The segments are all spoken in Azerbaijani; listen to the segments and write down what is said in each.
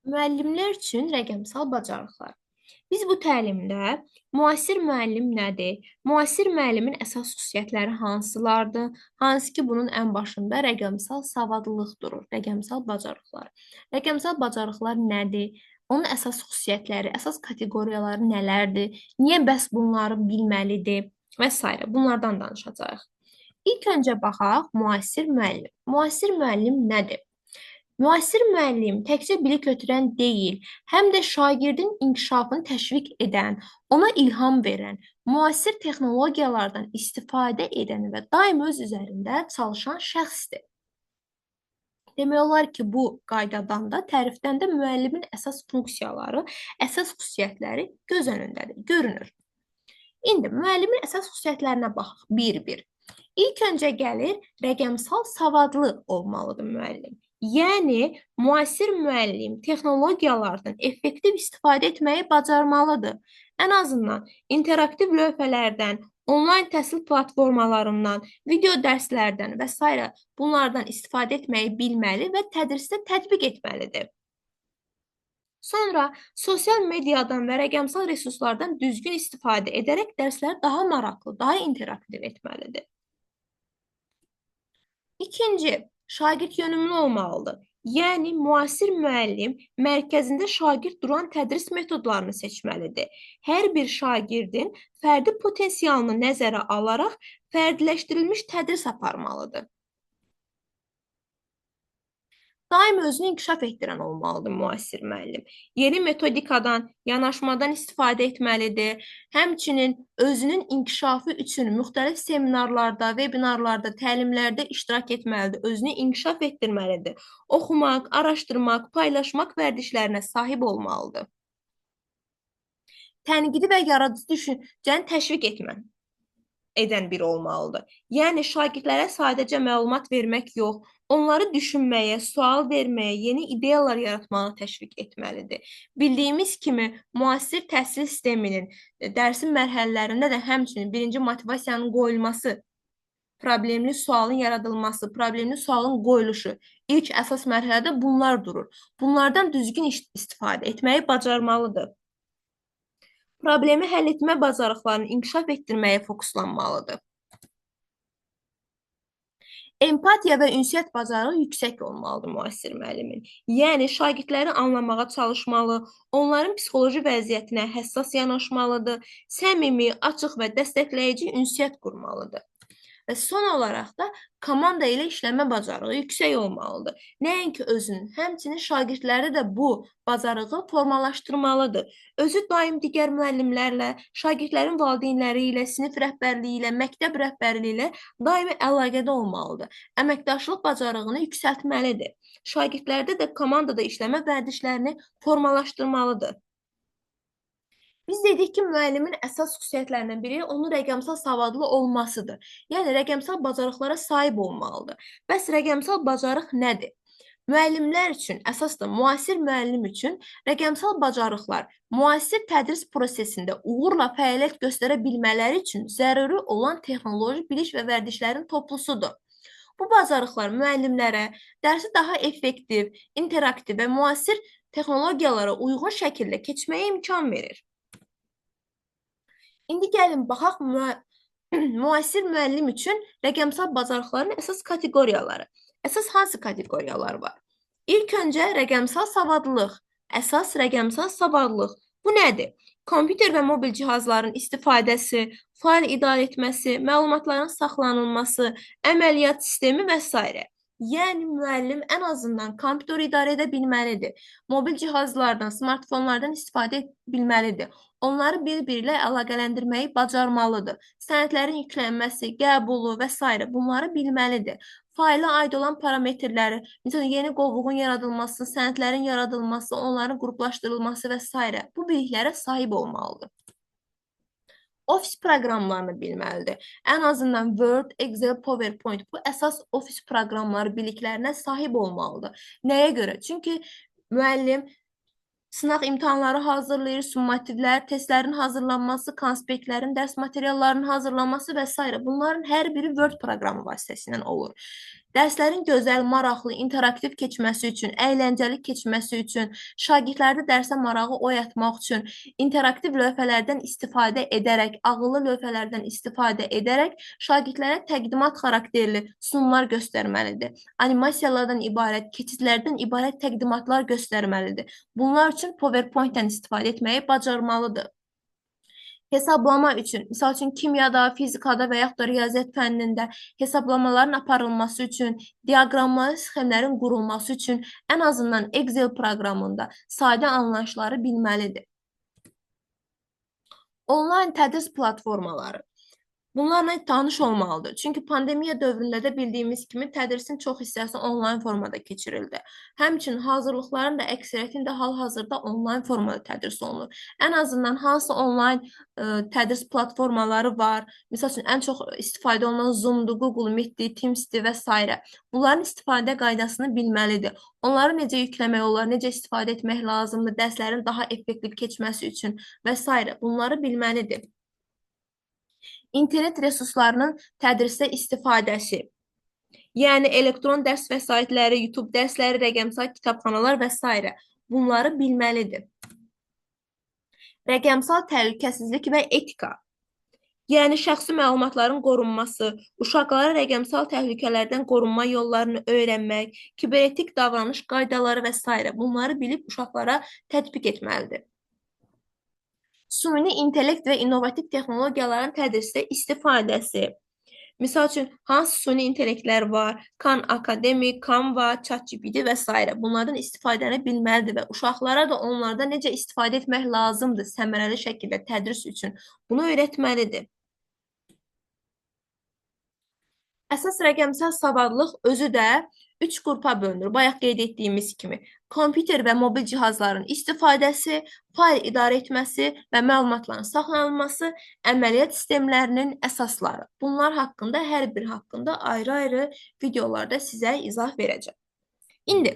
Müəllimlər üçün rəqəmsal bacarıqlar. Biz bu təlimdə müasir müəllim nədir? Müasir müəllimin əsas xüsusiyyətləri hansılardır? Hansı ki, bunun ən başında rəqəmsal savadlılıq durur, rəqəmsal bacarıqlar. Rəqəmsal bacarıqlar nədir? Onun əsas xüsusiyyətləri, əsas kateqoriyaları nələrdir? Niyə bəs bunları bilməlidir? Və s. Bunlardan danışacağıq. İlk öncə baxaq müasir müəllim. Müasir müəllim nədir? Müasir müəllim təkcə bilik ötürən deyil, həm də şagirdin inkişafını təşviq edən, ona ilham verən, müasir texnologiyalardan istifadə edən və daim öz üzərində çalışan şəxsdir. Demək olar ki, bu qaydadan da, tərifdən də müəllimin əsas funksiyaları, əsas xüsusiyyətləri göz önündədir, görünür. İndi müəllimin əsas xüsusiyyətlərinə baxaq bir-bir. İlk öncə gəlir rəqəmsal savadlı olmalıdır müəllim. Yəni, müasir müəllim texnologiyalardan effektiv istifadə etməyi bacarmalıdır. Ən azından interaktiv lövhələrdən, onlayn təhsil platformalarından, video dərslərdən və s. bunlardan istifadə etməyi bilməli və tədrisdə tətbiq etməlidir. Sonra sosial mediadan və rəqəmsal resurslardan düzgün istifadə edərək dərsləri daha maraqlı, daha interaktiv etməlidir. İkinci, şagird yönümlü olmalıdır. Yəni, müasir müəllim mərkəzində şagird duran tədris metodlarını seçməlidir. Hər bir şagirdin fərdi potensialını nəzərə alaraq fərdiləşdirilmiş tədris aparmalıdır. Daim özünü inkişaf etdirən olmalıdır müasir müəllim. Yeni metodikadan, yanaşmadan istifadə etməlidir. Həmçinin özünün inkişafı üçün müxtəlif seminarlarda, webinarlarda, təlimlərdə iştirak etməlidir. Özünü inkişaf etdirməlidir. Oxumaq, araşdırmaq, paylaşmaq vərdişlərinə sahib olmalıdır. Tənqidi və yaradıcı düşüncəni təşviq edən biri olmalıdır. Yəni, şagirdlərə sadəcə məlumat vermək yox, onları düşünməyə, sual verməyə, yeni ideyalar yaratmağa təşviq etməlidir. Bildiyimiz kimi, müasir təhsil sisteminin dərsin mərhələlərində də həmçinin birinci motivasiyanın qoyulması, problemli sualın yaradılması, problemli sualın qoyuluşu ilk əsas mərhələdə bunlar durur. Bunlardan düzgün istifadə etməyi bacarmalıdır. Problemi həll etmə bacarıqlarını inkişaf etdirməyə fokuslanmalıdır. Empatiya və ünsiyyət bacarığı yüksək olmalıdır müasir müəllimin. Yəni, şagirdləri anlamağa çalışmalı, onların psixoloji vəziyyətinə həssas yanaşmalıdır, səmimi, açıq və dəstəkləyici ünsiyyət qurmalıdır. Və son olaraq da komanda ilə işləmə bacarığı yüksək olmalıdır. Nəinki özünün, həmçinin şagirdləri də bu bacarığı formalaşdırmalıdır. Özü daim digər müəllimlərlə, şagirdlərin valideynləri ilə, sinif rəhbərliyi ilə, məktəb rəhbərliyi ilə daimi əlaqədə olmalıdır. Əməkdaşlıq bacarığını yüksəltməlidir. Şagirdlərdə də komandada işləmə vərdişlərini formalaşdırmalıdır. Biz dedik ki, müəllimin əsas xüsusiyyətlərindən biri onun rəqəmsal savadlı olmasıdır. Yəni, rəqəmsal bacarıqlara sahib olmalıdır. Bəs rəqəmsal bacarıq nədir? Müəllimlər üçün, əsas da müasir müəllim üçün rəqəmsal bacarıqlar müasir tədris prosesində uğurla fəaliyyət göstərə bilmələri üçün zəruri olan texnoloji biliş və vərdişlərin toplusudur. Bu bacarıqlar müəllimlərə dərsi daha effektiv, interaktiv və müasir texnologiyalara uyğun şəkildə keçməyə imkan verir. İndi gəlin baxaq müasir müəllim üçün rəqəmsal bacarıqların əsas kateqoriyaları. Əsas hansı kateqoriyalar var? İlk öncə rəqəmsal savadlılıq. Əsas rəqəmsal savadlılıq. Bu nədir? Kompüter və mobil cihazların istifadəsi, fayl idarə etməsi, məlumatların saxlanılması, əməliyyat sistemi və s. Yəni, müəllim ən azından kompüter idarə edə bilməlidir. Mobil cihazlardan, smartfonlardan istifadə bilməlidir. Onları bir-biri ilə əlaqələndirməyi bacarmalıdır. Sənədlərin yüklənməsi, qəbulu və s. bunları bilməlidir. Fayla aid olan parametrləri, məsələn, yeni qovluğun yaradılması, sənədlərin yaradılması, onların qruplaşdırılması və s. bu biliklərə sahib olmalıdır. Ofis proqramlarını bilməlidir. Ən azından Word, Excel, PowerPoint bu əsas ofis proqramları biliklərinə sahib olmalıdır. Nəyə görə? Çünki müəllim sınaq imtahanları hazırlayır, summativlər, testlərin hazırlanması, konspektlərin, dərs materiallarının hazırlanması və s. Bunların hər biri Word proqramı vasitəsilə olur. Dərslərin gözəl, maraqlı, interaktiv keçməsi üçün, əyləncəli keçməsi üçün, şagirdlərdə dərsə marağı oyatmaq üçün interaktiv lövhələrdən istifadə edərək, ağıllı lövhələrdən istifadə edərək şagirdlərə təqdimat xarakterli sunumlar göstərməlidir. Animasiyalardan ibarət, keçidlərdən ibarət təqdimatlar göstərməlidir. Bunlar üçün PowerPoint-dən istifadə etməyi bacarmalıdır. Hesablama üçün, misal üçün kimyada, fizikada və yaxud da riyaziyyat fənnində hesablamaların aparılması üçün, diaqramların, sxemlərin qurulması üçün ən azından Excel proqramında sadə anlayışları bilməlidir. Onlayn tədris platformaları. Bunlarla tanış olmalıdır. Çünki pandemiya dövründə də bildiyimiz kimi tədrisin çox hissəsi onlayn formada keçirildi. Həmçinin hazırlıqların da əksəriyyətində hal-hazırda onlayn formada tədris olunur. Ən azından hansı onlayn tədris platformaları var? Misal üçün, ən çox istifadə olunan Zoom-dur, Google Meet-dir, Teams-dir və s. Bunların istifadə qaydasını bilməlidir. Onları necə yükləmək olar, necə istifadə etmək lazımdır, dərslərin daha effektiv keçməsi üçün və s. Bunları bilməlidir. İnternet resurslarının tədrisdə istifadəsi. Yəni, elektron dərs vəsaitləri, YouTube dərsləri, rəqəmsal kitabxanalar və s. Bunları bilməlidir. Rəqəmsal təhlükəsizlik və etika. Yəni, şəxsi məlumatların qorunması, uşaqlara rəqəmsal təhlükələrdən qorunma yollarını öyrənmək, kibernetik davranış qaydaları və s. Bunları bilib uşaqlara tətbiq etməlidir. Süni intellekt və innovativ texnologiyaların tədrisdə istifadəsi. Misal üçün, hansı süni intellektlər var? Khan Akademi, Canva, ChatGPT və s. Bunlardan istifadəni bilməlidir və uşaqlara da onlarda necə istifadə etmək lazımdır səmərəli şəkildə tədris üçün. Bunu öyrətməlidir. Əsas rəqəmsal savadlıq özü də 3 qrupa bölünür. Bayaq qeyd etdiyimiz kimi, kompüter və mobil cihazların istifadəsi, fayl idarə etməsi və məlumatların saxlanılması, əməliyyat sistemlərinin əsasları. Bunlar haqqında, hər bir haqqında ayrı-ayrı videolarda sizə izah verəcəm. İndi,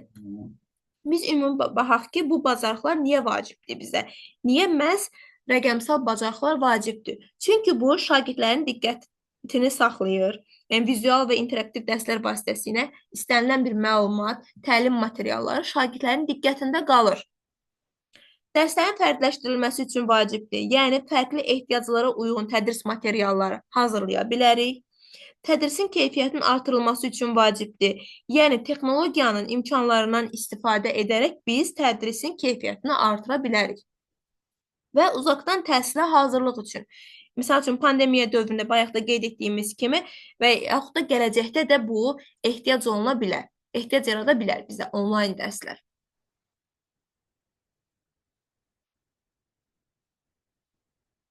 biz ümumi baxaq ki, bu bacarıqlar niyə vacibdir bizə? Niyə məhz rəqəmsal bacarıqlar vacibdir? Çünki bu, şagirdlərin diqqətini saxlayır. Yəni, vizual və interaktiv dərslər vasitəsilə istənilən bir məlumat, təlim materialları şagirdlərin diqqətində qalır. Dərslərin fərdləşdirilməsi üçün vacibdir. Yəni, fərqli ehtiyaclara uyğun tədris materialları hazırlaya bilərik. Tədrisin keyfiyyətinin artırılması üçün vacibdir. Yəni, texnologiyanın imkanlarından istifadə edərək biz tədrisin keyfiyyətini artıra bilərik. Və uzaqdan təhsilə hazırlıq üçün. Misal üçün, pandemiya dövründə bayaq da qeyd etdiyimiz kimi və yaxud da gələcəkdə də bu ehtiyac oluna bilər. Ehtiyac yarada bilər bizə onlayn dərslər.